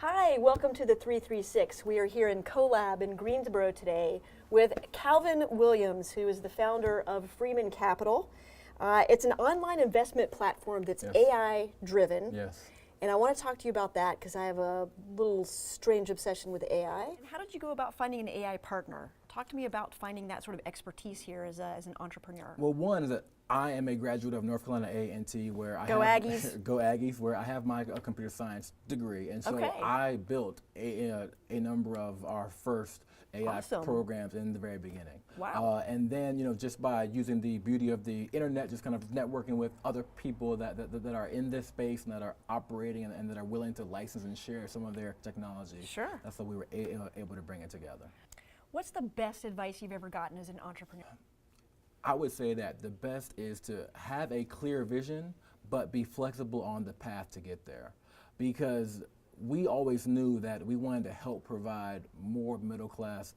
Hi, welcome to the 336. We are here in CoLab in Greensboro today with Calvin Williams, who is the founder of Freeman Capital. It's an online investment platform that's AI driven. Yes. And I want to talk to you about that because I have a little strange obsession with AI. And how did you go about finding an AI partner? Talk to me about finding that sort of expertise here as an entrepreneur. Well, one is that I am a graduate of North Carolina A&T, where I Go have Aggies. Go Aggies, where I have my computer science degree, and so Okay. I built a number of our first AI Awesome. programs in the very beginning. Wow. And then, just by using the beauty of the internet, just kind of networking with other people that are in this space and that are operating and that are willing to license and share some of their technology. Sure. That's how we were able to bring it together. What's the best advice you've ever gotten as an entrepreneur? I would say that the best is to have a clear vision, but be flexible on the path to get there. Because we always knew that we wanted to help provide more middle class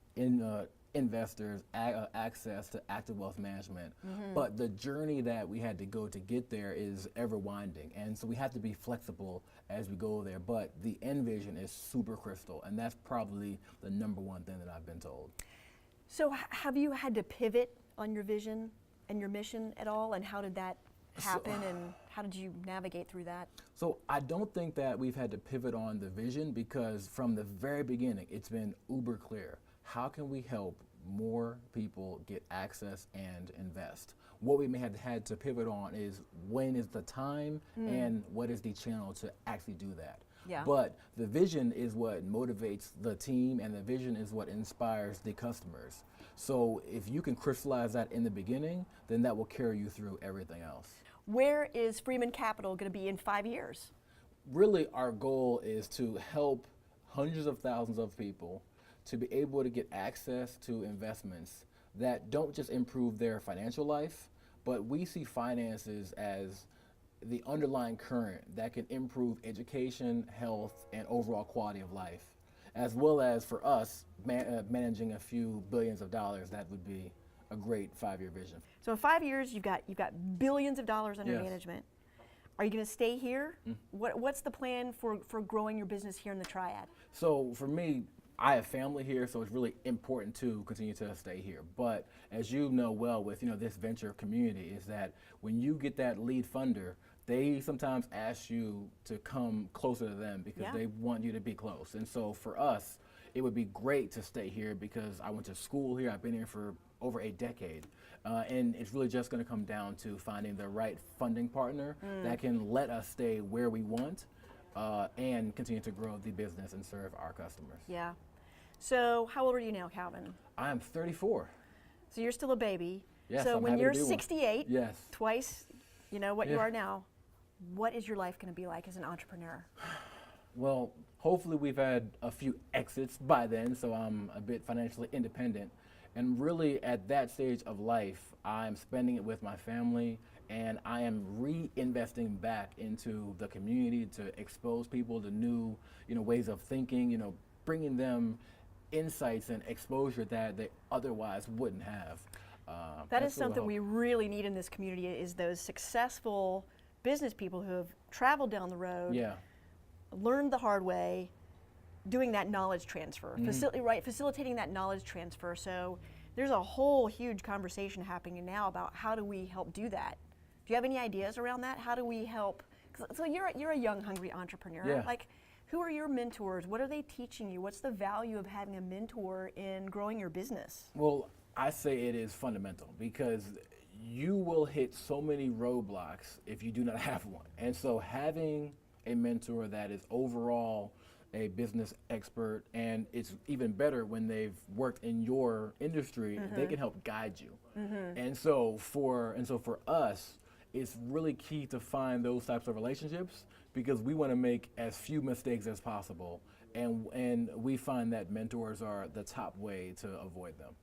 investors access to active wealth management. But the journey that we had to go to get there is ever winding. And so we have to be flexible as we go there. But the end vision is super crystal. And that's probably the number one thing that I've been told. So have you had to pivot on your vision and your mission at all, and how did that happen, and how did you navigate through that? So I don't think that we've had to pivot on the vision, because from the very beginning it's been uber clear. How can we help more people get access and invest? What we may have had to pivot on is when is the time and what is the channel to actually do that. Yeah. But the vision is what motivates the team, and the vision is what inspires the customers. So if you can crystallize that in the beginning, then that will carry you through everything else. Where is Freeman Capital going to be in 5 years? Really, our goal is to help hundreds of thousands of people to be able to get access to investments that don't just improve their financial life, but we see finances as the underlying current that can improve education, health, and overall quality of life, as well as for us managing a few billions of dollars. That would be a great 5-year vision. So in 5 years, you've got billions of dollars under Yes. management. Are you going to stay here? What's the plan for growing your business here in the Triad? So for me, I have family here, so it's really important to continue to stay here. But as you know well with this venture community, is that when you get that lead funder, they sometimes ask you to come closer to them because they want you to be close. And so for us, it would be great to stay here because I went to school here. I've been here for over a decade. And it's really just going to come down to finding the right funding partner that can let us stay where we want and continue to grow the business and serve our customers. Yeah. So how old are you now, Calvin? I am 34. So you're still a baby. Yes, so I'm when happy to you're be one. 68, Yes. twice, what you Yeah. are now, what is your life going to be like as an entrepreneur? Well, hopefully we've had a few exits by then, so I'm a bit financially independent. And really at that stage of life, I'm spending it with my family, and I am reinvesting back into the community to expose people to new, ways of thinking, bringing them insights and exposure that they otherwise wouldn't have. That is something we really need in this community, is those successful business people who have traveled down the road, learned the hard way, doing that knowledge transfer, facilitating that knowledge transfer. So there's a whole huge conversation happening now about how do we help do that. Do you have any ideas around that? How do we help? So you're a young, hungry entrepreneur. Yeah. Like, who are your mentors? What are they teaching you? What's the value of having a mentor in growing your business? Well, I say it is fundamental, because you will hit so many roadblocks if you do not have one. And so having a mentor that is overall a business expert, and it's even better when they've worked in your industry, they can help guide you. And so for us, it's really key to find those types of relationships, because we want to make as few mistakes as possible, and we find that mentors are the top way to avoid them.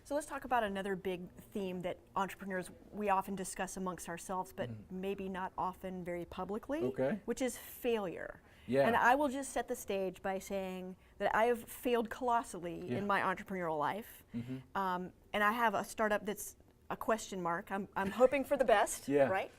So let's talk about another big theme that entrepreneurs, we often discuss amongst ourselves, but maybe not often very publicly, which is failure. Yeah. And I will just set the stage by saying that I have failed colossally in my entrepreneurial life. And I have a startup that's a question mark. I'm hoping for the best, right?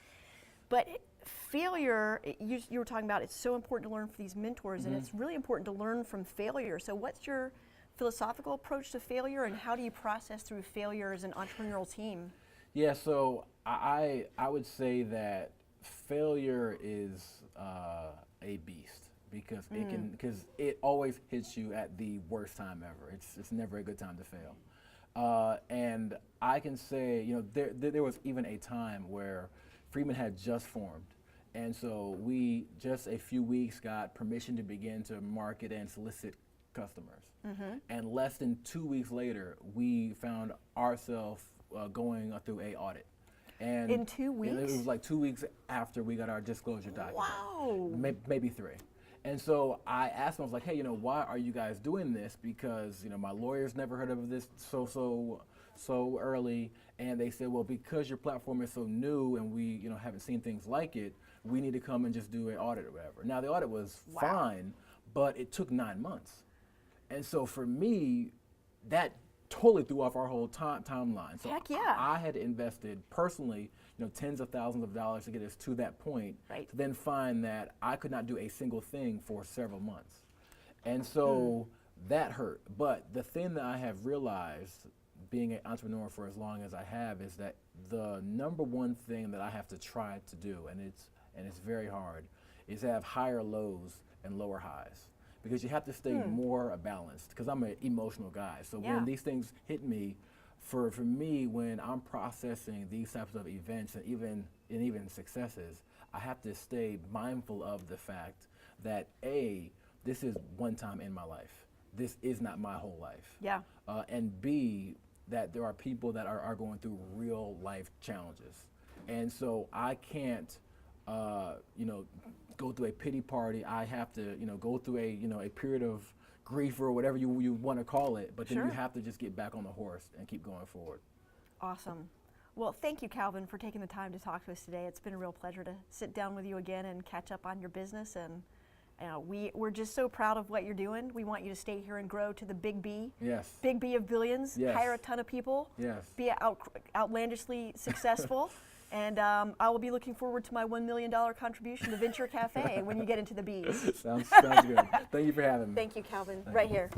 But failure, you were talking about, it's so important to learn from these mentors, and it's really important to learn from failure. So what's your philosophical approach to failure, and how do you process through failure as an entrepreneurial team? Yeah, so I would say that failure is a beast, because it always hits you at the worst time ever. It's never a good time to fail. And I can say, you know, there was even a time where Freeman had just formed. And so we, just a few weeks, got permission to begin to market and solicit customers. And less than 2 weeks later, we found ourselves going through a audit. And in 2 weeks? It was like 2 weeks after we got our disclosure document. Wow. Maybe 3. And so I asked them, I was like, hey, you know, why are you guys doing this? Because, you know, my lawyers never heard of this so early. And they said, well, because your platform is so new and we, you know, haven't seen things like it, we need to come and just do an audit or whatever. Now, the audit was fine, but it took 9 months. And so for me, that totally threw off our whole timeline. So Heck yeah. I had invested personally, you know, tens of thousands of dollars to get us to that point, to then find that I could not do a single thing for several months. And so that hurt. But the thing that I have realized, being an entrepreneur for as long as I have, is that the number one thing that I have to try to do, and it's very hard, is have higher lows and lower highs. Because you have to stay more balanced, because I'm an emotional guy. So when these things hit me, for me, when I'm processing these types of events and even successes, I have to stay mindful of the fact that A, this is one time in my life. This is not my whole life. Yeah. And B, that there are people that are going through real life challenges. And so I can't, you know, go through a pity party. I have to, you know, go through a period of grief or whatever you want to call it, but then you have to just get back on the horse and keep going forward. Awesome. Well, thank you, Calvin, for taking the time to talk to us today. It's been a real pleasure to sit down with you again and catch up on your business. And we're just so proud of what you're doing. We want you to stay here and grow to the big B. Yes. Big B of billions. Yes. Hire a ton of people. Yes. Be outlandishly successful. And I will be looking forward to my $1 million contribution to Venture Cafe when you get into the B's. Sounds good. Thank you for having me. Thank you, Calvin. Right here.